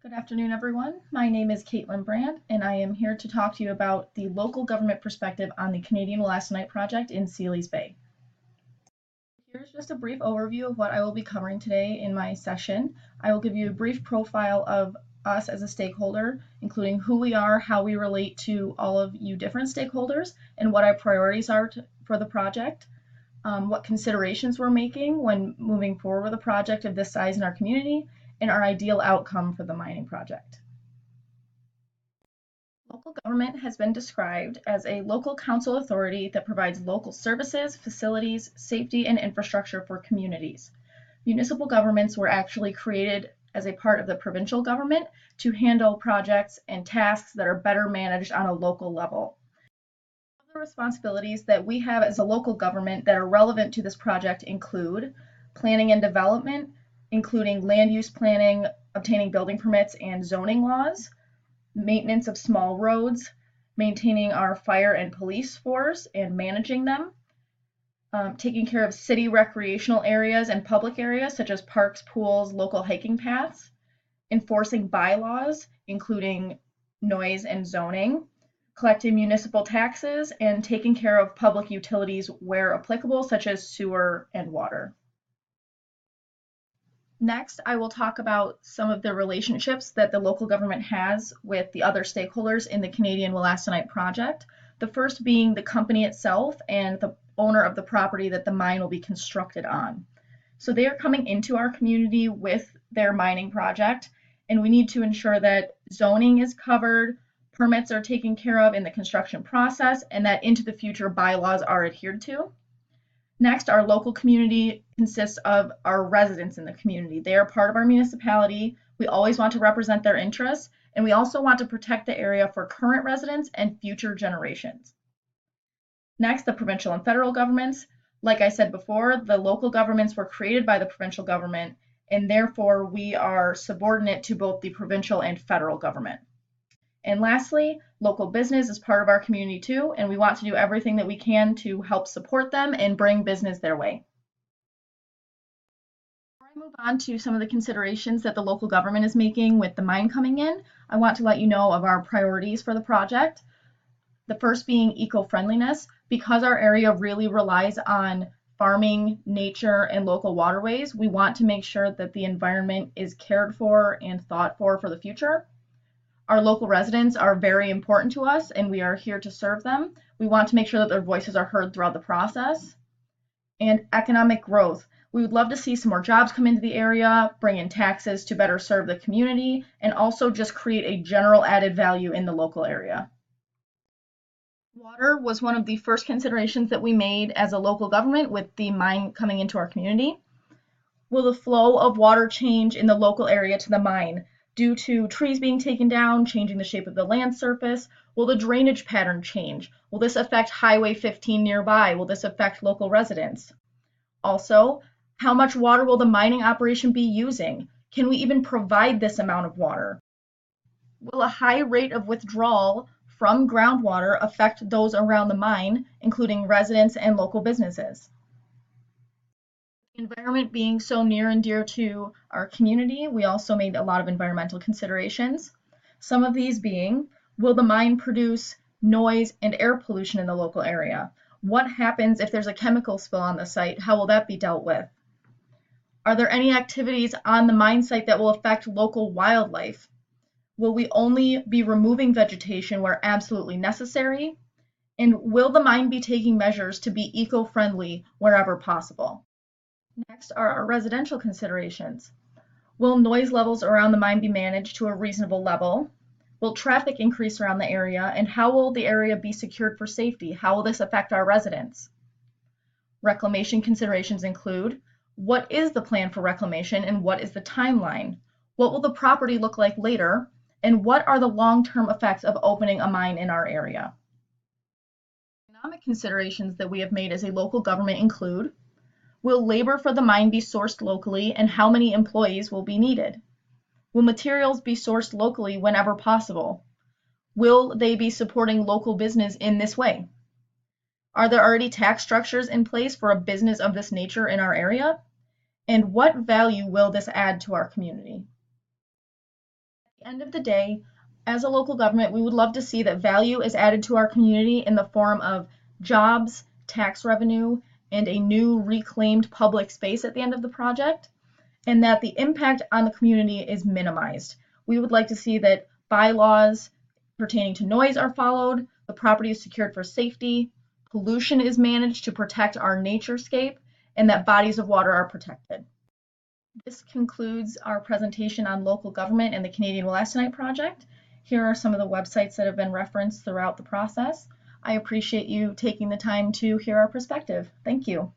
Good afternoon, everyone. My name is Caitlin Brandt, and I am here to talk to you about the local government perspective on the Canadian Wollastonite project in Seeley's Bay. Here's just a brief overview of what I will be covering today in my session. I will give you a brief profile of us as a stakeholder, including who we are, how we relate to all of you different stakeholders, and what our priorities are for the project, what considerations we're making when moving forward with a project of this size in our community, and our ideal outcome for the mining project. Local government has been described as a local council authority that provides local services, facilities, safety, and infrastructure for communities. Municipal governments were actually created as a part of the provincial government to handle projects and tasks that are better managed on a local level. Some of the responsibilities that we have as a local government that are relevant to this project include planning and development, including land use planning, obtaining building permits and zoning laws, maintenance of small roads, maintaining our fire and police force and managing them, taking care of city recreational areas and public areas such as parks, pools, local hiking paths, enforcing bylaws, including noise and zoning, collecting municipal taxes, and taking care of public utilities where applicable, such as sewer and water. Next, I will talk about some of the relationships that the local government has with the other stakeholders in the Canadian Wollastonite project. The first being the company itself and the owner of the property that the mine will be constructed on. So they are coming into our community with their mining project, and we need to ensure that zoning is covered, permits are taken care of in the construction process, and that into the future bylaws are adhered to. Next, our local community consists of our residents in the community. They are part of our municipality. We always want to represent their interests, and we also want to protect the area for current residents and future generations. Next, the provincial and federal governments. Like I said before, the local governments were created by the provincial government, and therefore we are subordinate to both the provincial and federal government. And lastly, local business is part of our community too, and we want to do everything that we can to help support them and bring business their way. Before I move on to some of the considerations that the local government is making with the mine coming in, I want to let you know of our priorities for the project. The first being eco-friendliness. Because our area really relies on farming, nature, and local waterways, we want to make sure that the environment is cared for and thought for the future. Our local residents are very important to us, and we are here to serve them. We want to make sure that their voices are heard throughout the process. And economic growth. We would love to see some more jobs come into the area, bring in taxes to better serve the community, and also just create a general added value in the local area. Water was one of the first considerations that we made as a local government with the mine coming into our community. Will the flow of water change in the local area to the mine? Due to trees being taken down, changing the shape of the land surface, will the drainage pattern change? Will this affect Highway 15 nearby? Will this affect local residents? Also, how much water will the mining operation be using? Can we even provide this amount of water? Will a high rate of withdrawal from groundwater affect those around the mine, including residents and local businesses? Environment being so near and dear to our community, we also made a lot of environmental considerations. Some of these being, will the mine produce noise and air pollution in the local area? What happens if there's a chemical spill on the site? How will that be dealt with? Are there any activities on the mine site that will affect local wildlife? Will we only be removing vegetation where absolutely necessary? And will the mine be taking measures to be eco-friendly wherever possible? Next are our residential considerations. Will noise levels around the mine be managed to a reasonable level? Will traffic increase around the area? And how will the area be secured for safety? How will this affect our residents? Reclamation considerations include, what is the plan for reclamation and what is the timeline? What will the property look like later? And what are the long-term effects of opening a mine in our area? Economic considerations that we have made as a local government include, will labor for the mine be sourced locally, and how many employees will be needed? Will materials be sourced locally whenever possible? Will they be supporting local business in this way? Are there already tax structures in place for a business of this nature in our area? And what value will this add to our community? End of the day, as a local government, we would love to see that value is added to our community in the form of jobs, tax revenue, and a new reclaimed public space at the end of the project, and that the impact on the community is minimized. We would like to see that bylaws pertaining to noise are followed, the property is secured for safety, pollution is managed to protect our naturescape, and that bodies of water are protected. This concludes our presentation on local government and the Canadian Wollastonite Project. Here are some of the websites that have been referenced throughout the process. I appreciate you taking the time to hear our perspective. Thank you.